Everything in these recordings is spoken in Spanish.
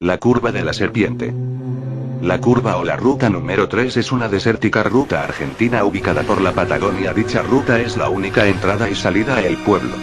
La curva de la serpiente. La curva o la ruta número 3 es una desértica ruta argentina ubicada por la Patagonia. Dicha ruta es la única entrada y salida a el pueblo.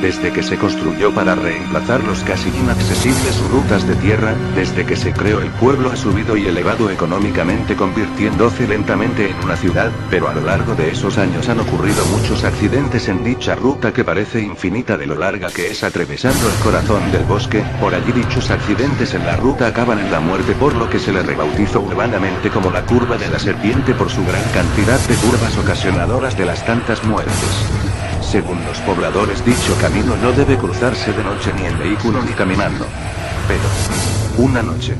Desde que se construyó para reemplazar los casi inaccesibles rutas de tierra, desde que se creó el pueblo ha subido y elevado económicamente, convirtiéndose lentamente en una ciudad, pero a lo largo de esos años han ocurrido muchos accidentes en dicha ruta que parece infinita de lo larga que es, atravesando el corazón del bosque. Por allí dichos accidentes en la ruta acaban en la muerte, por lo que se le rebautizó urbanamente como la curva de la serpiente por su gran cantidad de curvas ocasionadoras de las tantas muertes. Según los pobladores, dicho camino no debe cruzarse de noche ni en vehículo ni caminando. Pero, una noche,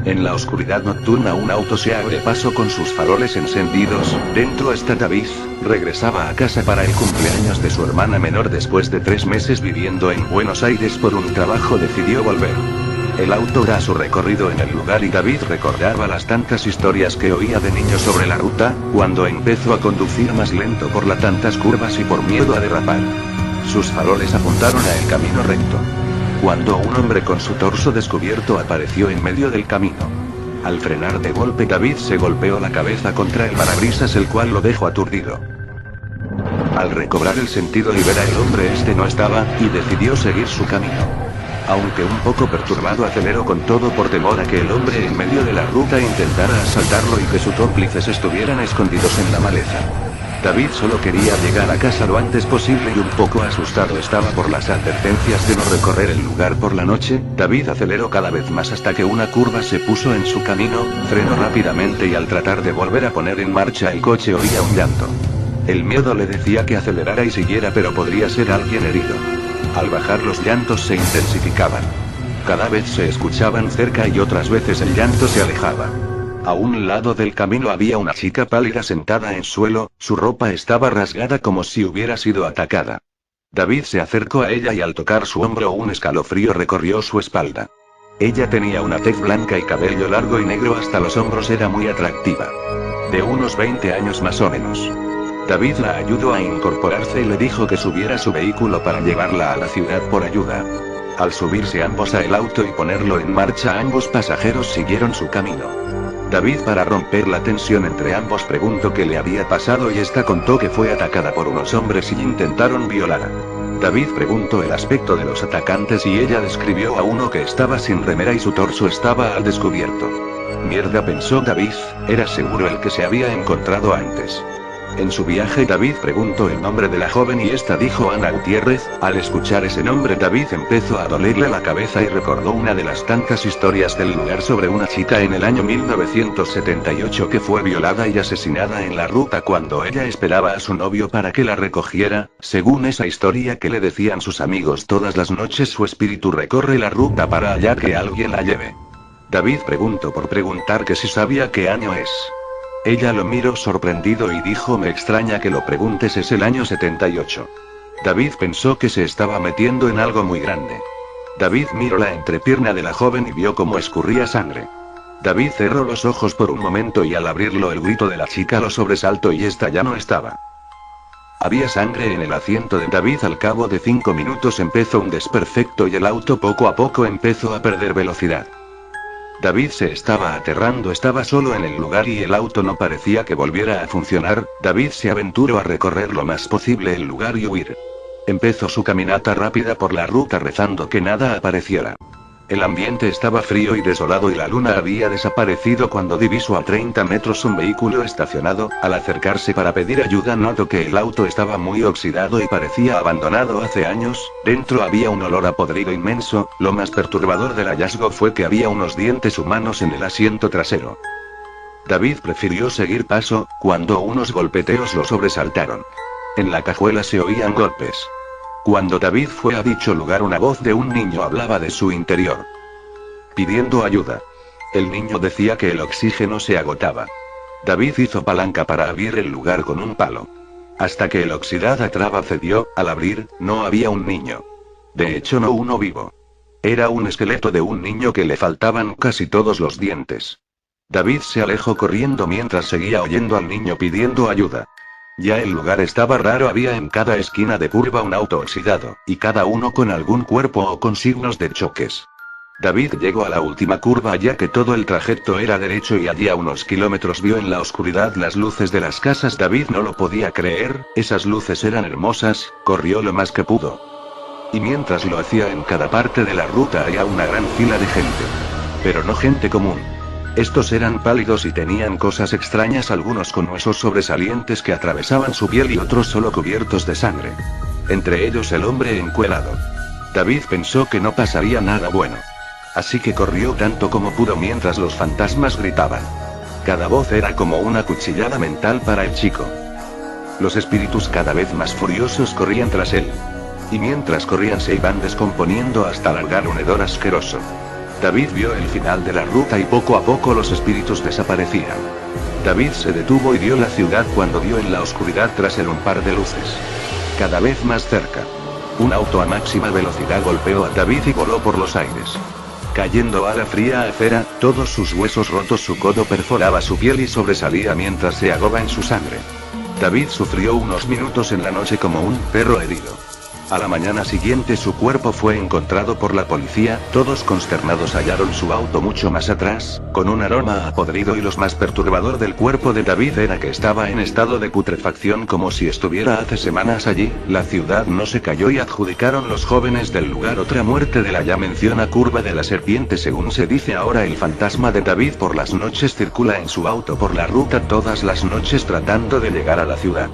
en la oscuridad nocturna, un auto se abre paso con sus faroles encendidos. Dentro está David, regresaba a casa para el cumpleaños de su hermana menor. Después de 3 meses viviendo en Buenos Aires por un trabajo, decidió volver. El auto da su recorrido en el lugar y David recordaba las tantas historias que oía de niño sobre la ruta, cuando empezó a conducir más lento por las tantas curvas y por miedo a derrapar. Sus faroles apuntaron a el camino recto, cuando un hombre con su torso descubierto apareció en medio del camino. Al frenar de golpe, David se golpeó la cabeza contra el parabrisas, el cual lo dejó aturdido. Al recobrar el sentido y ver a el hombre, este no estaba, y decidió seguir su camino. Aunque un poco perturbado, aceleró con todo por temor a que el hombre en medio de la ruta intentara asaltarlo y que sus cómplices estuvieran escondidos en la maleza. David solo quería llegar a casa lo antes posible y un poco asustado estaba por las advertencias de no recorrer el lugar por la noche. David aceleró cada vez más hasta que una curva se puso en su camino, frenó rápidamente y al tratar de volver a poner en marcha el coche oía un llanto. El miedo le decía que acelerara y siguiera, pero podría ser alguien herido. Al bajar los llantos se intensificaban. Cada vez se escuchaban cerca y otras veces el llanto se alejaba. A un lado del camino había una chica pálida sentada en suelo, su ropa estaba rasgada como si hubiera sido atacada. David se acercó a ella y al tocar su hombro un escalofrío recorrió su espalda. Ella tenía una tez blanca y cabello largo y negro hasta los hombros, era muy atractiva. De unos 20 años más o menos. David la ayudó a incorporarse y le dijo que subiera a su vehículo para llevarla a la ciudad por ayuda. Al subirse ambos a el auto y ponerlo en marcha, ambos pasajeros siguieron su camino. David, para romper la tensión entre ambos, preguntó qué le había pasado y esta contó que fue atacada por unos hombres y intentaron violarla. David preguntó el aspecto de los atacantes y ella describió a uno que estaba sin remera y su torso estaba al descubierto. Mierda, pensó David, era seguro el que se había encontrado antes. En su viaje, David preguntó el nombre de la joven y esta dijo Ana Gutiérrez. Al escuchar ese nombre, David empezó a dolerle la cabeza y recordó una de las tantas historias del lugar sobre una chica en el año 1978 que fue violada y asesinada en la ruta cuando ella esperaba a su novio para que la recogiera. Según esa historia que le decían sus amigos todas las noches, su espíritu recorre la ruta para hallar que alguien la lleve. David preguntó por preguntar que si sabía qué año es. Ella lo miró sorprendido y dijo: me extraña que lo preguntes, es el año 78. David pensó que se estaba metiendo en algo muy grande. David miró la entrepierna de la joven y vio cómo escurría sangre. David cerró los ojos por un momento y al abrirlo el grito de la chica lo sobresaltó y esta ya no estaba. Había sangre en el asiento de David. Al cabo de 5 minutos empezó un desperfecto y el auto poco a poco empezó a perder velocidad. David se estaba aterrando, estaba solo en el lugar y el auto no parecía que volviera a funcionar. David se aventuró a recorrer lo más posible el lugar y huir. Empezó su caminata rápida por la ruta rezando que nada apareciera. El ambiente estaba frío y desolado y la luna había desaparecido cuando divisó a 30 metros un vehículo estacionado. Al acercarse para pedir ayuda notó que el auto estaba muy oxidado y parecía abandonado hace años. Dentro había un olor a podrido inmenso. Lo más perturbador del hallazgo fue que había unos dientes humanos en el asiento trasero. David prefirió seguir paso, cuando unos golpeteos lo sobresaltaron. En la cajuela se oían golpes. Cuando David fue a dicho lugar, una voz de un niño hablaba de su interior, pidiendo ayuda. El niño decía que el oxígeno se agotaba. David hizo palanca para abrir el lugar con un palo. Hasta que el oxidada traba cedió. Al abrir, no había un niño. De hecho, no uno vivo. Era un esqueleto de un niño que le faltaban casi todos los dientes. David se alejó corriendo mientras seguía oyendo al niño pidiendo ayuda. Ya el lugar estaba raro, había en cada esquina de curva un auto oxidado, y cada uno con algún cuerpo o con signos de choques. David llegó a la última curva ya que todo el trayecto era derecho y allí a unos kilómetros vio en la oscuridad las luces de las casas. David no lo podía creer, esas luces eran hermosas, corrió lo más que pudo. Y mientras lo hacía en cada parte de la ruta había una gran fila de gente. Pero no gente común. Estos eran pálidos y tenían cosas extrañas, algunos con huesos sobresalientes que atravesaban su piel y otros solo cubiertos de sangre. Entre ellos el hombre encuerado. David pensó que no pasaría nada bueno. Así que corrió tanto como pudo mientras los fantasmas gritaban. Cada voz era como una cuchillada mental para el chico. Los espíritus cada vez más furiosos corrían tras él. Y mientras corrían se iban descomponiendo hasta largar un hedor asqueroso. David vio el final de la ruta y poco a poco los espíritus desaparecían. David se detuvo y vio la ciudad cuando vio en la oscuridad tras él un par de luces. Cada vez más cerca. Un auto a máxima velocidad golpeó a David y voló por los aires. Cayendo a la fría acera, todos sus huesos rotos, su codo perforaba su piel y sobresalía mientras se ahogaba en su sangre. David sufrió unos minutos en la noche como un perro herido. A la mañana siguiente su cuerpo fue encontrado por la policía, todos consternados hallaron su auto mucho más atrás, con un aroma a podrido y lo más perturbador del cuerpo de David era que estaba en estado de putrefacción como si estuviera hace semanas allí. La ciudad no se cayó y adjudicaron los jóvenes del lugar otra muerte de la ya menciona curva de la serpiente. Según se dice ahora, el fantasma de David por las noches circula en su auto por la ruta todas las noches tratando de llegar a la ciudad.